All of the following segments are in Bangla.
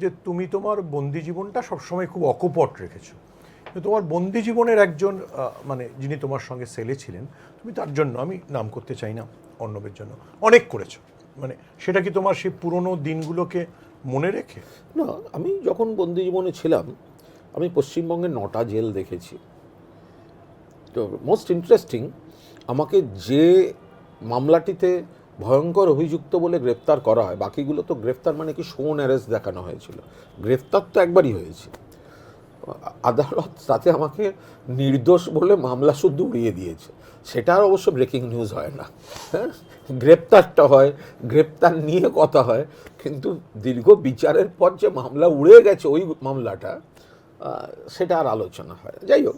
যে তুমি তোমার বন্দি জীবনটা সবসময় খুব অকপট রেখেছো, কিন্তু তোমার বন্দি জীবনের একজন মানে যিনি তোমার সঙ্গে সেলে ছিলেন, তুমি তার জন্য, আমি নাম করতে চাই না, অর্ণবের জন্য অনেক করেছো। মানে সেটা কি তোমার সেই পুরনো দিনগুলোকে মনে রেখে? না, আমি যখন বন্দি জীবনে ছিলাম আমি পশ্চিমবঙ্গের 9টা জেল দেখেছি। তো মোস্ট ইন্টারেস্টিং, আমাকে যে মামলাটিতে ভয়ঙ্কর অভিযুক্ত বলে গ্রেপ্তার করা হয়, বাকিগুলো তো গ্রেপ্তার মানে কি শোন অ্যারেস্ট দেখানো হয়েছিল, গ্রেপ্তার তো একবারই হয়েছে। আদালত তাতে আমাকে নির্দোষ বলে মামলা শুদ্ধ উড়িয়ে দিয়েছে। সেটা আর অবশ্য ব্রেকিং নিউজ হয় না, হ্যাঁ, গ্রেপ্তারটা হয়, গ্রেপ্তার নিয়ে কথা হয়, কিন্তু দীর্ঘ বিচারের পর যে মামলা উড়ে গেছে ওই মামলাটা, সেটা আর আলোচনা হয়। যাই হোক,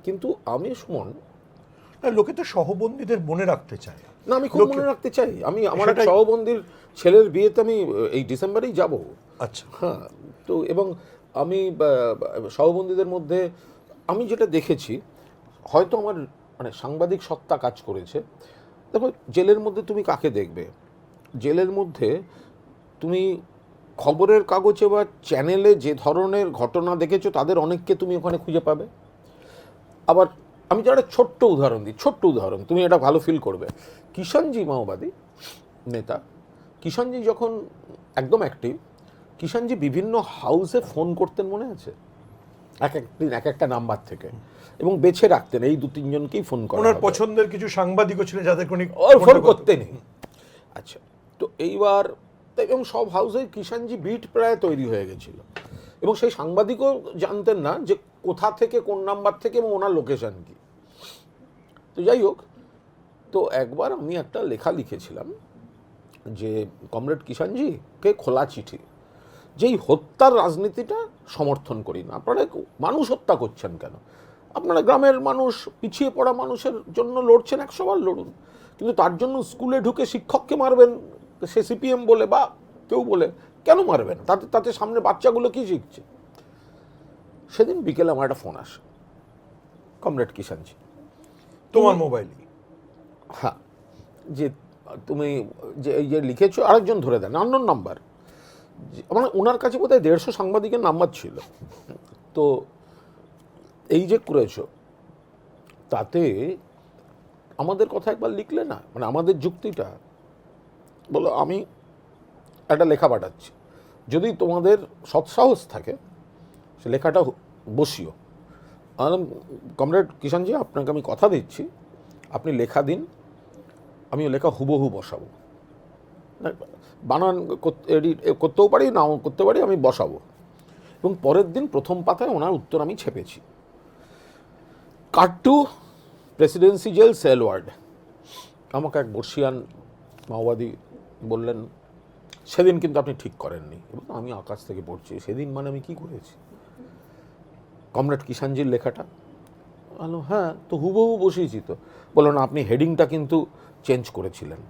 কিন্তু আমি সুমন, লোকে তো সহবন্দীদের মনে রাখতে চায়। না, আমি খুব মনে রাখতে চাই। আমি আমার এক সহবন্দির ছেলের বিয়েতে আমি এই ডিসেম্বরেই যাব। আচ্ছা, হ্যাঁ, তো এবং আমি সহবন্দীদের মধ্যে আমি যেটা দেখেছি, হয়তো আমার মানে সাংবাদিক সত্তা কাজ করেছে। দেখো, জেলের মধ্যে তুমি কাকে দেখবে? জেলের মধ্যে তুমি খবরের কাগজে বা চ্যানেলে যে ধরনের ঘটনা দেখেছো তাদের অনেককে তুমি ওখানে খুঁজে পাবে। আবার আমি যে একটা ছোট্ট উদাহরণ দিই, ছোট্ট উদাহরণ, তুমি এটা ভালো ফিল করবে। কিষাণজি মাওবাদী নেতা, কিষাণজি যখন একদম অ্যাক্টিভ, কিষাণজি বিভিন্ন হাউসে ফোন করতেন, মনে আছে? এক একদিন এক একটা নাম্বার থেকে, এবং বেছে রাখতেন এই 2-3 জনকেই ফোন করা ওনার হবে। পছন্দের কিছু সাংবাদিকও ছিলেন যাদের কোনো ফোন করতেনই। আচ্ছা, তো এইবার এবং সব হাউসে কিষাণজি বিট প্রায় তৈরি হয়ে গেছিল, এবং সেই সাংবাদিকও জানতেন না যে কোথা থেকে কোন নাম্বার থেকে এবং ওনার লোকেশন কি। তো যাই হোক, তো একবার আমি একটা লেখা লিখেছিলাম যে কমরেড কিষাণজিকে খোলা চিঠি, যেই হত্যার রাজনীতিটা সমর্থন করি না। আপনারা মানুষ হত্যা করছেন কেন? আপনারা গ্রামের মানুষ, পিছিয়ে পড়া মানুষের জন্য লড়ছেন, 100 বার লড়ুন, কিন্তু তার জন্য স্কুলে ঢুকে শিক্ষককে মারবেন, সে সিপিএম বলে বা কেউ বলে, কেন মারবেন? তাতে তাতে সামনে বাচ্চাগুলো কি শিখছে? সেদিন বিকেলে আমার একটা ফোন আসে, কমরেড কিষাণজি, তোমার মোবাইলে? হ্যাঁ, যে তুমি যে এই যে লিখেছো, আরেকজন ধরে দেন, আননোন নাম্বার। মানে ওনার কাছে বোধহয় 150 সাংবাদিকের নাম্বার ছিল। তো এই যে করেছো, তাতে আমাদের কথা একবার লিখলে না, মানে আমাদের যুক্তিটা বলো, আমি একটা লেখা পাঠাচ্ছি, যদি তোমাদের সৎসাহস থাকে সে লেখাটা বসিও। কমরেড কিষাণজি, আপনাকে আমি কথা দিচ্ছি, আপনি লেখা দিন, আমি লেখা হুবহু বসাবো, বানান করতেও পারি, নাও করতে পারি, আমি বসাবো। এবং পরের দিন প্রথম পাতায় ওনার উত্তর আমি ছেপেছি, cut to Presidency jail cell ward. আমাকে এক বর্ষিয়ান মাওবাদী বললেন, সেদিন কিন্তু আপনি ঠিক করেননি। এবং আমি আকাশ থেকে পড়ছি, সেদিন মানে আমি কি করেছি? কমরেড কিষাণজির লেখাটা। বললো, হ্যাঁ, তো হুবহু বসিয়েছি তো। বললো, না, আপনি হেডিংটা কিন্তু চেঞ্জ করেছিলেন।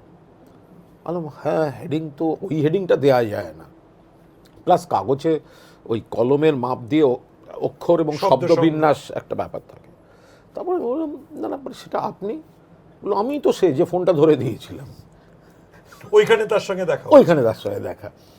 বললাম, হ্যাঁ, হেডিং তো ওই হেডিংটা দেওয়া যায় না, প্লাস কাগজে ওই কলমের মাপ দিয়ে অক্ষর এবং শব্দবিন্যাস একটা ব্যাপার থাকে। তারপরে বললাম, না না, সেটা আপনি? বললো, আমি তো সে যে ফোনটা ধরে দিয়েছিলাম। ওইখানে তার সঙ্গে দেখা? ওইখানে তার সঙ্গে দেখা।